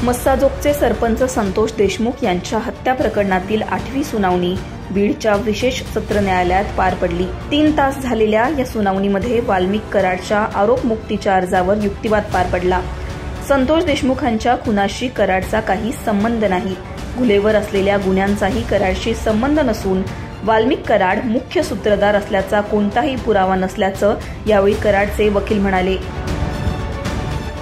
मस्साजोगचे सरपंच संतोष देशमुख यांच्या हत्या प्रकरणातील 8वी सुनावणी बीडच्या विशेष सत्र न्यायालयात पार पडली। 3 तास झालेल्या या सुनावणीमध्ये वाल्मिक कराडच्या आरोपमुक्तीच्या अर्जावर युक्तिवाद पार पडला। संतोष देशमुखांच्या खुनाशी कराडचा काही संबंध नाही, गुन्हेवर असलेल्या गुन्ह्यांचाही कराडशी संबंध नसून वाल्मिक कराड मुख्य सूत्रधार असल्याचा कोणताही पुरावा नसल्याचं यावेळी कराडचे वकील म्हणाले।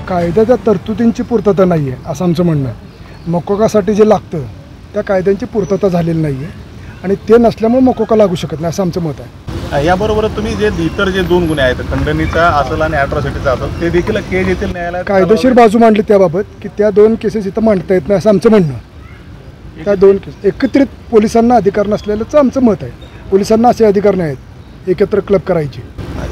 कायद्याच्या तरतुदींची पूर्तता नाही आहे असं आमचं म्हणणं आहे। मकोकासाठी जे लागतं त्या कायद्यांची पूर्तता झालेली नाही आहे आणि ते नसल्यामुळे मकोका लागू शकत नाही असं आमचं मत आहे। याबरोबर तुम्ही जे इतर जे 2 गुन्हे आहेत, खंडणीचा असेल आणि ॲट्रॉसिटीचा असेल, ते देखील केज येथील न्यायालयात कायदेशीर बाजू मांडली त्याबाबत की त्या 2 केसेस इथं मांडता येत नाही असं आमचं म्हणणं आहे। त्या 2 केस एकत्रित पोलिसांना अधिकार नसलेल्याचं आमचं मत आहे। पोलिसांना असे अधिकार नाही आहेत एकत्र क्लब करायचे।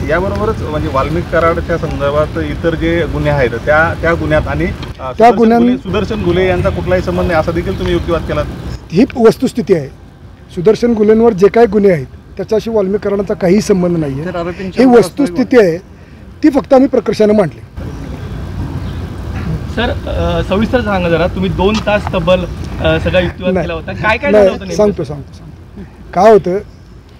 याबरोबरच म्हणजे वाल्मिक कराडच्या संदर्भात इतर जे गुन्हे आहेत त्या गुन्ह्यात आणि त्या गुन्ह्यांनी सुदर्शन घुले यांचा कुठलाही संबंध नाही असा देखील तुम्ही युक्तिवाद केला। ही वस्तुस्थिती आहे। सुदर्शन घुलेंवर जे काही गुन्हे आहेत त्याच्याशी वाल्मिक कराडांचा काही संबंध नाही आहे। ही वस्तुस्थिती आहे, ती फक्त आम्ही प्रकर्षाने मांडली। सर सविस्तर सांगा जरा, तुम्ही 2 तास तब्बल सगळा युक्तिवाद केला होता, काय काय झालं होतं? सांगतो काय होतं,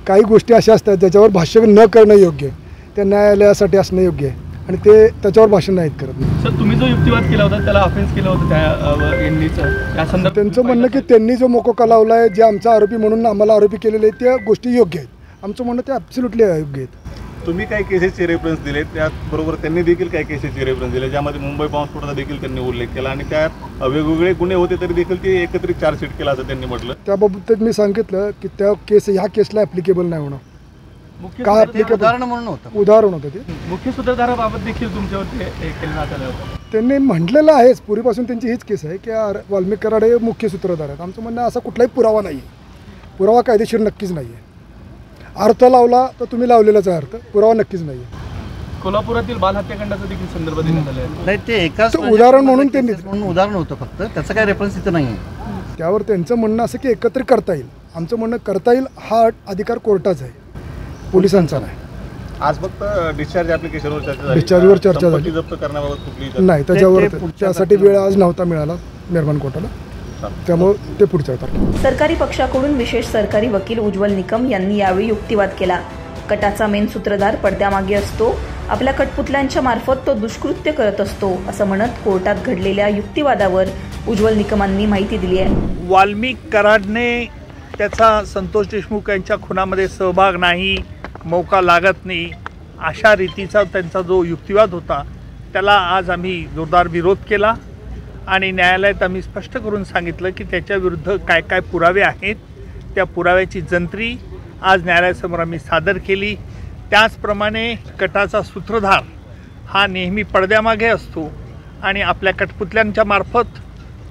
काही गोष्टी अशा असतात ज्याच्यावर भाष्य न करणं योग्य, त्या न्यायालयासाठी असणं योग्य आहे आणि ते त्याच्यावर भाषण नाहीत करत। सर तुम्ही जो युक्तिवाद केला होता त्याला ऑफेन्स केलं होतं त्या संदर्भात त्यांचं म्हणणं की त्यांनी जो मोकोका लावला आहे, जे आमचा आरोपी म्हणून आम्हाला आरोपी केलेले आहेत त्या गोष्टी योग्य आहेत। आमचं म्हणणं ते ॲब्सोल्युटली अयोग्य आहेत। तुम्ही काही केसेसचे रेफरन्स दिले, त्याचबरोबर त्यांनी देखील काही केसेसचे रेफरन्स दिले, ज्यामध्ये मुंबई बॉम्बस्फोटाचा देखील त्यांनी उल्लेख केला आणि त्यात वेगवेगळे गुन्हे होते तरी देखील ते एकत्रित चार्जशीट केला असं त्यांनी म्हटलं। त्याबाबत मी सांगितलं की त्या केस ह्या केसला ॲप्लिकेबल नाही होणार। का उदाहरण म्हणून उदाहरण होतं ते मुख्य सूत्रधाराबाबत देखील तुमच्यावरती केलं होतं। त्यांनी म्हटलेलं आहेच, पूर्वीपासून त्यांची हीच केस आहे की वाल्मिक कराड हे मुख्य सूत्रधार आहेत। आमचं म्हणणं असा कुठलाही पुरावा नाही आहे, पुरावा कायदेशीर नक्कीच नाही आहे। अर्थ लावला तर तुम्ही लावलेलाच आहे अर्थ, पुरावा नक्कीच नाही आहे। कोल्हापुरातील बाल हत्याकांडाचा देखील संदर्भ देण्यात आला आहे। नाही, ते एकाच उदाहरण म्हणून त्यांनी उदाहरण होतं फक्त, त्याचं काही रेफरन्स इथं नाही आहे। त्यावर त्यांचं म्हणणं असं की एकत्र करता येईल। आमचं म्हणणं करता येईल हा अधिकार कोर्टाचा आहे, पोलिसांचा नाही। आज फक्त डिस्चार्ज ॲप्लिकेशनवर चर्चा झाली, डिस्चार्जवर चर्चा झाली, जप्त करण्याबाबत कुठली नाही त्याच्यावर त्यासाठी वेळ आज नव्हता मिळाला निर्माण कोर्टाला, त्यामुळे ते पुढच्या तारखेला। सरकारी पक्षाकडून विशेष सरकारी वकील उज्ज्वल निकम यांनी यावेळी युक्तिवाद केला। कटाचा मेन सूत्रधार पडद्यामागे असतो, आपल्या कठपुतल्यांच्या मार्फत तो दुष्कृत्य करत असतो असं म्हणत कोर्टात घडलेल्या युक्तिवादावर उज्ज्वल निकमांनी माहिती दिली आहे। वाल्मिक कराडने त्याचा संतोष देशमुख यांच्या खुनामध्ये सहभाग नाही, मौका लागत नाही अशा रीतीचा त्यांचा जो युक्तिवाद होता त्याला आज आम्ही जोरदार विरोध केला आणि न्यायालयात आम्ही स्पष्ट करून सांगितलं की त्याच्याविरुद्ध काय काय पुरावे आहेत, त्या पुराव्याची जंत्री आज न्यायालयासमोर आम्ही सादर केली। त्याचप्रमाणे कटाचा सूत्रधार हा नेहमी पडद्यामागे असतो आणि आपल्या कठपुतल्यांच्या मार्फत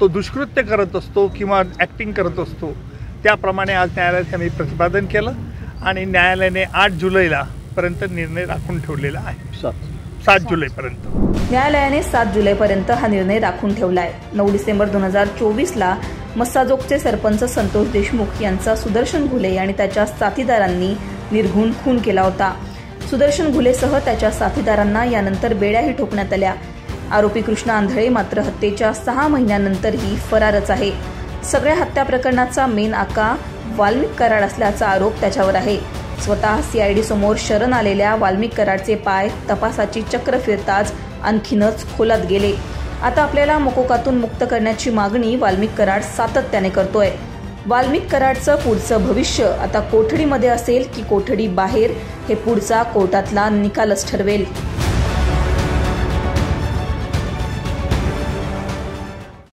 तो दुष्कृत्य करत असतो किंवा ॲक्टिंग करत असतो, त्याप्रमाणे आज न्यायालयात आम्ही प्रतिपादन केलं आणि न्यायालयाने 8 जुलैला पर्यंत निर्णय राखून ठेवलेला आहे। 7 जुलैपर्यंत न्यायालयाने 7 जुलैपर्यंत हा निर्णय राखून ठेवला आहे। 9 डिसेंबर 2024ला मस्साजोगचे सरपंच संतोष देशमुख यांचा सुदर्शन घुले आणि त्याच्या साथीदारांनी निर्घृण खून केला होता। सुदर्शन घुलेसह त्याच्या साथीदारांना यानंतर बेड्याही ठोकण्यात आल्या। आरोपी कृष्णा आंधळे मात्र हत्येच्या 6 महिन्यानंतरही फरारच आहे। सगळ्या हत्या प्रकरणाचा मेन आका वाल्मिक कराड असल्याचा आरोप त्याच्यावर आहे। स्वतः CID समोर शरण आलेल्या वाल्मिक कराडचे पाय तपासाची चक्र फिरताच आणखीनच खोलात गेले। आता आपल्याला मकोकातून मुक्त करण्याची मागणी वाल्मिक कराड सातत्याने करतोय। वाल्मिक कराडचं पुढचं भविष्य आता कोठडीमध्ये असेल की कोठडी बाहेर हे पुढचा कोर्टातला निकालच ठरवेल।